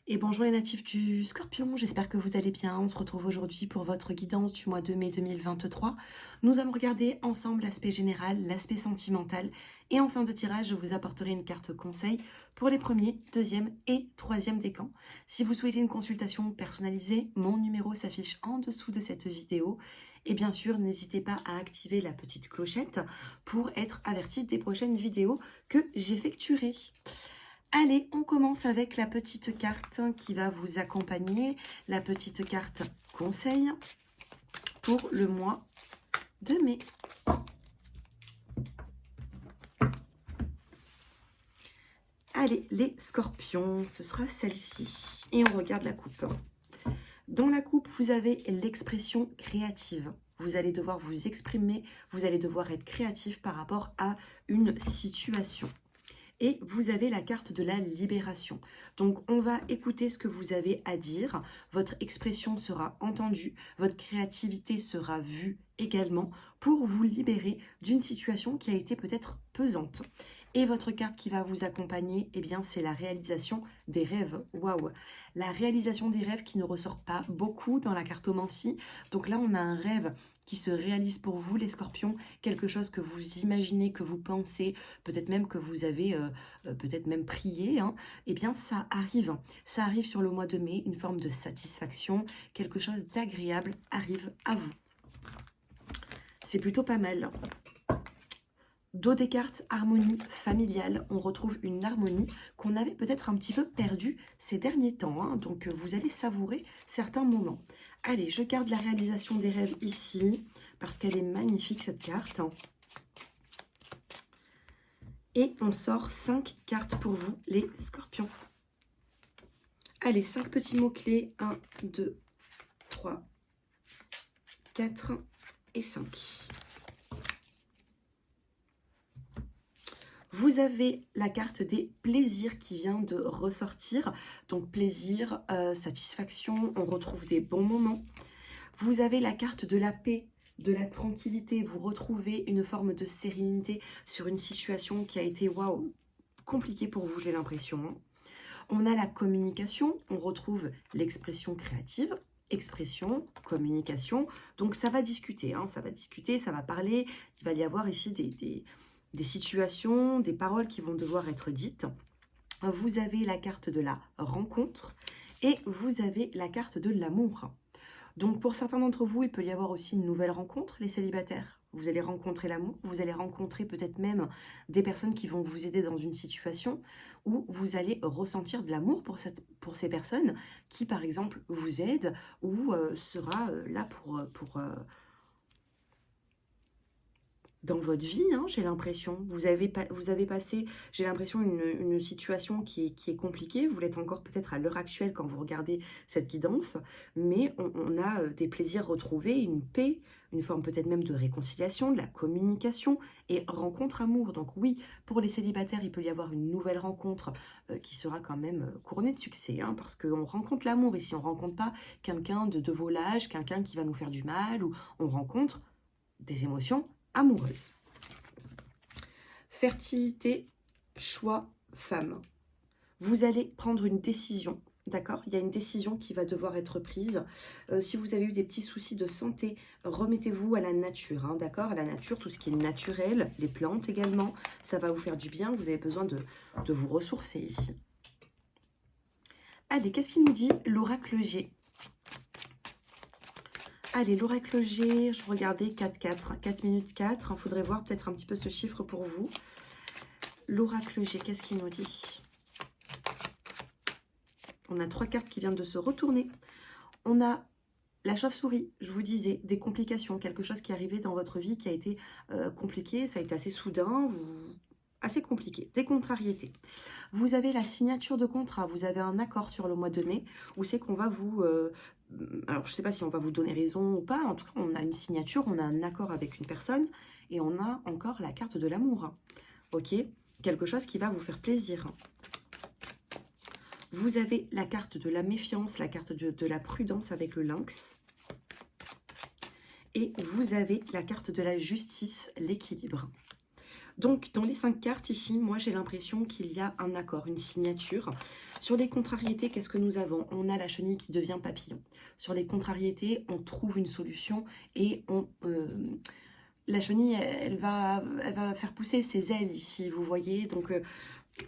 Et bonjour les natifs du Scorpion, j'espère que vous allez bien. On se retrouve aujourd'hui pour votre guidance du mois de mai 2023. Nous allons regarder ensemble l'aspect général, l'aspect sentimental et en fin de tirage, je vous apporterai une carte conseil pour les premiers, deuxième et troisième décans. Si vous souhaitez une consultation personnalisée, mon numéro s'affiche en dessous de cette vidéo. Et bien sûr, n'hésitez pas à activer la petite clochette pour être averti des prochaines vidéos que j'effectuerai. Allez, on commence avec la petite carte qui va vous accompagner, la petite carte conseil pour le mois de mai. Allez, les scorpions, ce sera celle-ci. Et on regarde la coupe. Dans la coupe, vous avez l'expression créative. Vous allez devoir vous exprimer, vous allez devoir être créatif par rapport à une situation. Et vous avez la carte de la libération. Donc, on va écouter ce que vous avez à dire. Votre expression sera entendue. Votre créativité sera vue également pour vous libérer d'une situation qui a été peut-être pesante. Et votre carte qui va vous accompagner, eh bien, c'est la réalisation des rêves. Waouh! La réalisation des rêves qui ne ressort pas beaucoup dans la cartomancie. Donc là, on a un rêve qui se réalise pour vous, les scorpions. Quelque chose que vous imaginez, que vous pensez, peut-être même que vous avez peut-être même prié, hein, eh bien ça arrive. Ça arrive sur le mois de mai, une forme de satisfaction, quelque chose d'agréable arrive à vous. C'est plutôt pas mal. Dos des cartes, harmonie familiale. On retrouve une harmonie qu'on avait peut-être un petit peu perdue ces derniers temps. Hein, donc vous allez savourer certains moments. Allez, je garde la réalisation des rêves ici parce qu'elle est magnifique cette carte. Et on sort 5 cartes pour vous, les scorpions. Allez, 5 petits mots-clés. 1, 2, 3, 4 et 5. Vous avez la carte des plaisirs qui vient de ressortir. Donc plaisir, satisfaction, on retrouve des bons moments. Vous avez la carte de la paix, de la tranquillité. Vous retrouvez une forme de sérénité sur une situation qui a été, waouh, compliquée pour vous, j'ai l'impression. On a la communication, on retrouve l'expression créative, expression, communication. Donc ça va discuter, hein, ça va discuter, ça va parler. Il va y avoir ici des situations, des paroles qui vont devoir être dites. Vous avez la carte de la rencontre et vous avez la carte de l'amour. Donc pour certains d'entre vous, il peut y avoir aussi une nouvelle rencontre, les célibataires. Vous allez rencontrer l'amour, vous allez rencontrer peut-être même des personnes qui vont vous aider dans une situation où vous allez ressentir de l'amour pour ces personnes qui, par exemple, vous aident ou sera là dans votre vie, hein, j'ai l'impression. Vous avez passé, j'ai l'impression, une situation qui est compliquée. Vous l'êtes encore peut-être à l'heure actuelle quand vous regardez cette guidance. Mais on a des plaisirs retrouvés, une paix, une forme peut-être même de réconciliation, de la communication et rencontre amour. Donc oui, pour les célibataires, il peut y avoir une nouvelle rencontre qui sera quand même couronnée de succès. Hein, parce qu'on rencontre l'amour. Et si on ne rencontre pas quelqu'un de volage, quelqu'un qui va nous faire du mal, ou on rencontre des émotions amoureuse. Fertilité, choix, femme. Vous allez prendre une décision, d'accord? Il y a une décision qui va devoir être prise. Si vous avez eu des petits soucis de santé, remettez-vous à la nature, hein, d'accord? À la nature, tout ce qui est naturel, les plantes également, ça va vous faire du bien. Vous avez besoin de vous ressourcer ici. Allez, qu'est-ce qu'il nous dit l'oracle G? Allez, l'oracle G, je regardais 4-4, 4 minutes 4. Il faudrait voir peut-être un petit peu ce chiffre pour vous. L'oracle G, qu'est-ce qu'il nous dit? On a 3 cartes qui viennent de se retourner. On a la chauve-souris, je vous disais, des complications, quelque chose qui est arrivé dans votre vie qui a été compliqué, ça a été assez soudain, assez compliqué, des contrariétés. Vous avez la signature de contrat, vous avez un accord sur le mois de mai où c'est qu'on va vous... alors, je ne sais pas si on va vous donner raison ou pas. En tout cas, on a une signature, on a un accord avec une personne et on a encore la carte de l'amour. Ok? Quelque chose qui va vous faire plaisir. Vous avez la carte de la méfiance, la carte de la prudence avec le lynx. Et vous avez la carte de la justice, l'équilibre. Donc, dans les 5 cartes ici, moi, j'ai l'impression qu'il y a un accord, une signature Sur les contrariétés, qu'est-ce que nous avons? On a la chenille qui devient papillon. Sur les contrariétés, on trouve une solution et la chenille, elle va faire pousser ses ailes ici, vous voyez. Donc,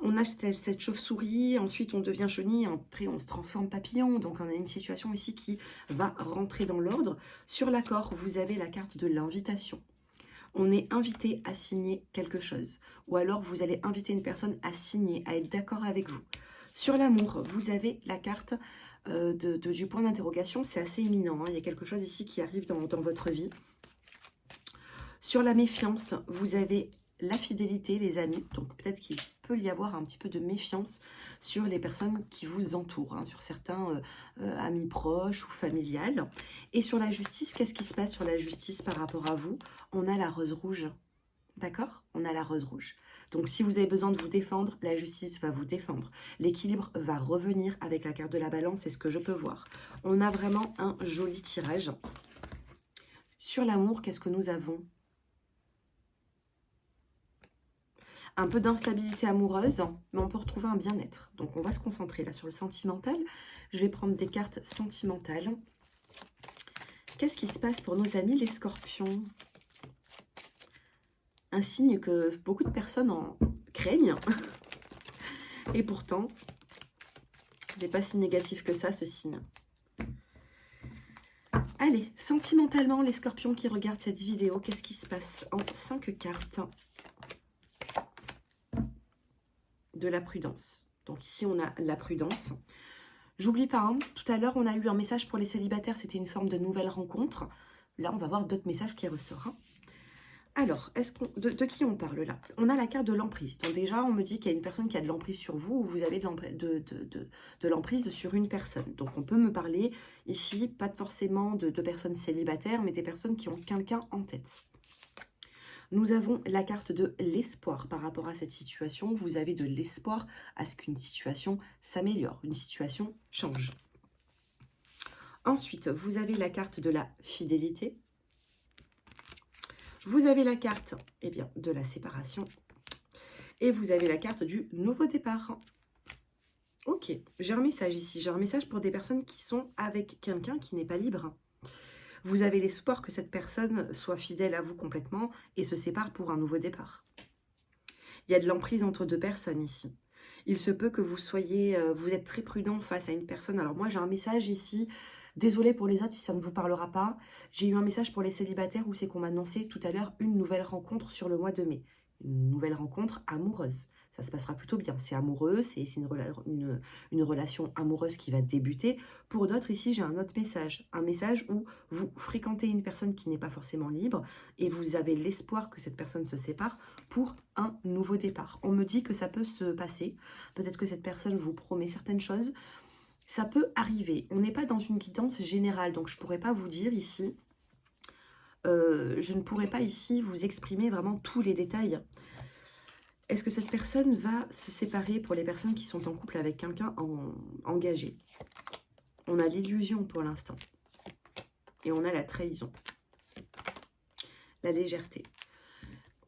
on a cette chauve-souris, ensuite on devient chenille, après on se transforme papillon. Donc, on a une situation ici qui va rentrer dans l'ordre. Sur l'accord, vous avez la carte de l'invitation. On est invité à signer quelque chose. Ou alors, vous allez inviter une personne à signer, à être d'accord avec vous. Sur l'amour, vous avez la carte du point d'interrogation. C'est assez éminent, hein. Il y a quelque chose ici qui arrive dans votre vie. Sur la méfiance, vous avez la fidélité, les amis. Donc, peut-être qu'il peut y avoir un petit peu de méfiance sur les personnes qui vous entourent, hein, sur certains amis proches ou familiales. Et sur la justice, qu'est-ce qui se passe sur la justice par rapport à vous? On a la rose rouge. D'accord? On a la rose rouge. Donc, si vous avez besoin de vous défendre, la justice va vous défendre. L'équilibre va revenir avec la carte de la balance, c'est ce que je peux voir. On a vraiment un joli tirage. Sur l'amour, qu'est-ce que nous avons? Un peu d'instabilité amoureuse, mais on peut retrouver un bien-être. Donc, on va se concentrer là sur le sentimental. Je vais prendre des cartes sentimentales. Qu'est-ce qui se passe pour nos amis les scorpions? Un signe que beaucoup de personnes en craignent. Et pourtant, il n'est pas si négatif que ça, ce signe. Allez, sentimentalement, les scorpions qui regardent cette vidéo, qu'est-ce qui se passe en 5 cartes? De la prudence. Donc ici, on a la prudence. J'oublie pas, hein, tout à l'heure, on a eu un message pour les célibataires, c'était une forme de nouvelle rencontre. Là, on va voir d'autres messages qui ressortent. Hein. Alors, de qui on parle là? On a la carte de l'emprise. Donc déjà, on me dit qu'il y a une personne qui a de l'emprise sur vous ou vous avez de l'emprise sur une personne. Donc, on peut me parler ici, pas forcément de personnes célibataires, mais des personnes qui ont quelqu'un en tête. Nous avons la carte de l'espoir par rapport à cette situation. Vous avez de l'espoir à ce qu'une situation s'améliore, une situation change. Ensuite, vous avez la carte de la fidélité. Vous avez la carte de la séparation. Et vous avez la carte du nouveau départ. Ok, j'ai un message ici. J'ai un message pour des personnes qui sont avec quelqu'un qui n'est pas libre. Vous avez l'espoir que cette personne soit fidèle à vous complètement et se sépare pour un nouveau départ. Il y a de l'emprise entre deux personnes ici. Il se peut que vous êtes très prudent face à une personne. Alors moi, j'ai un message ici. Désolée pour les autres si ça ne vous parlera pas. J'ai eu un message pour les célibataires où c'est qu'on m'a annoncé tout à l'heure une nouvelle rencontre sur le mois de mai. Une nouvelle rencontre amoureuse. Ça se passera plutôt bien. C'est amoureux, c'est une relation amoureuse qui va débuter. Pour d'autres, ici, j'ai un autre message. Un message où vous fréquentez une personne qui n'est pas forcément libre et vous avez l'espoir que cette personne se sépare pour un nouveau départ. On me dit que ça peut se passer. Peut-être que cette personne vous promet certaines choses. Ça peut arriver. On n'est pas dans une guidance générale, donc je ne pourrais pas vous dire ici. Je ne pourrais pas ici vous exprimer vraiment tous les détails. Est-ce que cette personne va se séparer pour les personnes qui sont en couple avec quelqu'un engagé? On a l'illusion pour l'instant. Et on a la trahison. La légèreté.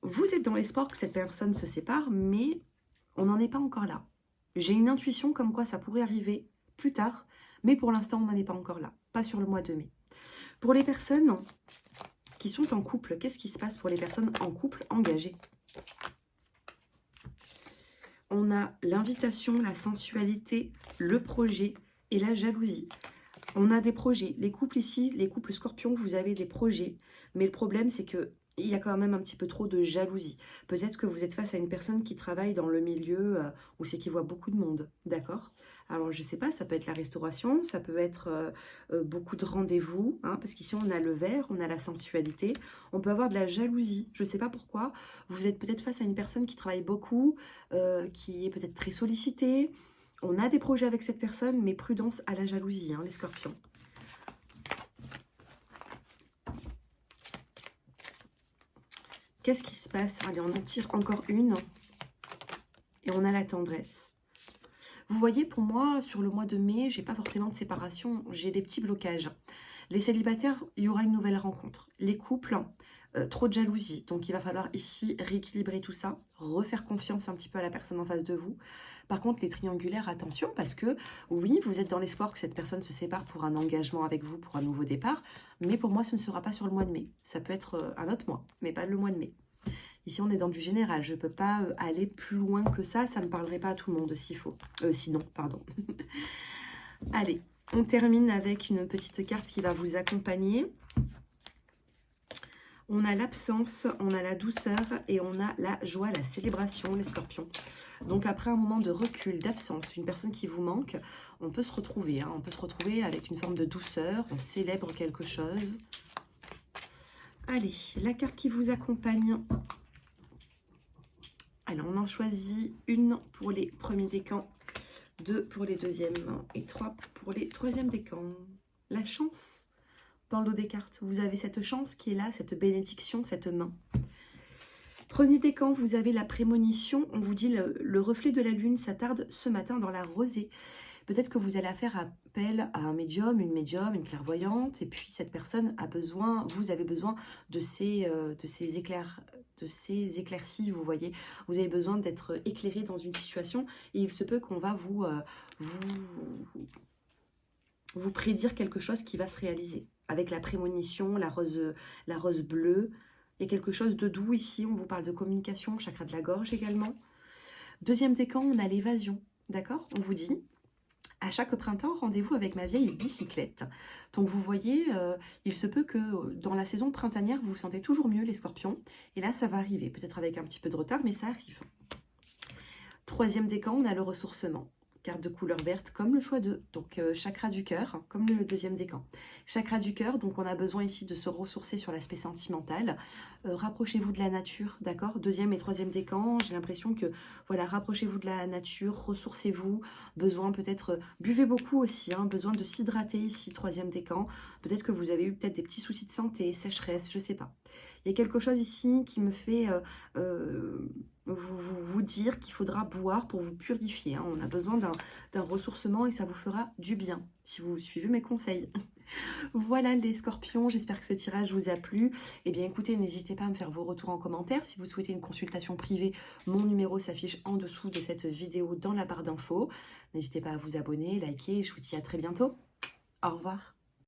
Vous êtes dans l'espoir que cette personne se sépare, mais on n'en est pas encore là. J'ai une intuition comme quoi ça pourrait arriver plus tard, mais pour l'instant, on n'en est pas encore là. Pas sur le mois de mai. Pour les personnes qui sont en couple, qu'est-ce qui se passe pour les personnes en couple engagées? On a l'invitation, la sensualité, le projet et la jalousie. On a des projets. Les couples ici, les couples scorpions, vous avez des projets. Mais le problème, c'est que il y a quand même un petit peu trop de jalousie. Peut-être que vous êtes face à une personne qui travaille dans le milieu où c'est qu'il voit beaucoup de monde. D'accord? Alors, je ne sais pas, ça peut être la restauration, ça peut être beaucoup de rendez-vous. Hein, parce qu'ici, on a le verre, on a la sensualité. On peut avoir de la jalousie. Je ne sais pas pourquoi. Vous êtes peut-être face à une personne qui travaille beaucoup, qui est peut-être très sollicitée. On a des projets avec cette personne, mais prudence à la jalousie, hein, les scorpions. Qu'est-ce qui se passe? Allez, on en tire encore une. Et on a la tendresse. Vous voyez, pour moi, sur le mois de mai, j'ai pas forcément de séparation. J'ai des petits blocages. Les célibataires, il y aura une nouvelle rencontre. Les couples, trop de jalousie. Donc, il va falloir ici rééquilibrer tout ça. Refaire confiance un petit peu à la personne en face de vous. Par contre, les triangulaires, attention, parce que oui, vous êtes dans l'espoir que cette personne se sépare pour un engagement avec vous, pour un nouveau départ, mais pour moi, ce ne sera pas sur le mois de mai. Ça peut être un autre mois, mais pas le mois de mai. Ici, on est dans du général. Je ne peux pas aller plus loin que ça. Ça ne parlerait pas à tout le monde s'il faut. Sinon, pardon. Allez, on termine avec une petite carte qui va vous accompagner. On a l'absence, on a la douceur et on a la joie, la célébration, les scorpions. Donc après un moment de recul, d'absence, une personne qui vous manque, on peut se retrouver. On peut se retrouver avec une forme de douceur, on célèbre quelque chose. Allez, la carte qui vous accompagne. Alors, on en choisit une pour les premiers décans, 2 pour les deuxièmes et 3 pour les troisièmes décans. La chance dans le lot des cartes. Vous avez cette chance qui est là, cette bénédiction, cette main. Premier décan, vous avez la prémonition. On vous dit le reflet de la lune s'attarde ce matin dans la rosée. Peut-être que vous allez faire appel à un médium, une clairvoyante, et puis cette personne a besoin, vous avez besoin de ces éclaircies, vous voyez. Vous avez besoin d'être éclairé dans une situation, et il se peut qu'on va vous prédire quelque chose qui va se réaliser. Avec la prémonition, la rose bleue, il y a quelque chose de doux ici, on vous parle de communication, chakra de la gorge également. Deuxième décan, on a l'évasion, d'accord? On vous dit... À chaque printemps, rendez-vous avec ma vieille bicyclette. Donc vous voyez, il se peut que dans la saison printanière, vous vous sentez toujours mieux les scorpions. Et là, ça va arriver, peut-être avec un petit peu de retard, mais ça arrive. Troisième décan, on a le ressourcement. Carte de couleur verte comme le choix 2. Donc chakra du cœur, comme le deuxième décan. Chakra du cœur, donc on a besoin ici de se ressourcer sur l'aspect sentimental. Rapprochez-vous de la nature, d'accord? Deuxième et troisième décan, j'ai l'impression que, voilà, rapprochez-vous de la nature, ressourcez-vous. Besoin peut-être, buvez beaucoup aussi, besoin de s'hydrater ici, troisième décan. Peut-être que vous avez eu peut-être des petits soucis de santé, sécheresse, je sais pas. Il y a quelque chose ici qui me fait... vous dire qu'il faudra boire pour vous purifier. On a besoin d'un ressourcement et ça vous fera du bien si vous suivez mes conseils. Voilà les scorpions, j'espère que ce tirage vous a plu. Eh bien écoutez, n'hésitez pas à me faire vos retours en commentaire. Si vous souhaitez une consultation privée, mon numéro s'affiche en dessous de cette vidéo dans la barre d'infos. N'hésitez pas à vous abonner, liker et je vous dis à très bientôt. Au revoir.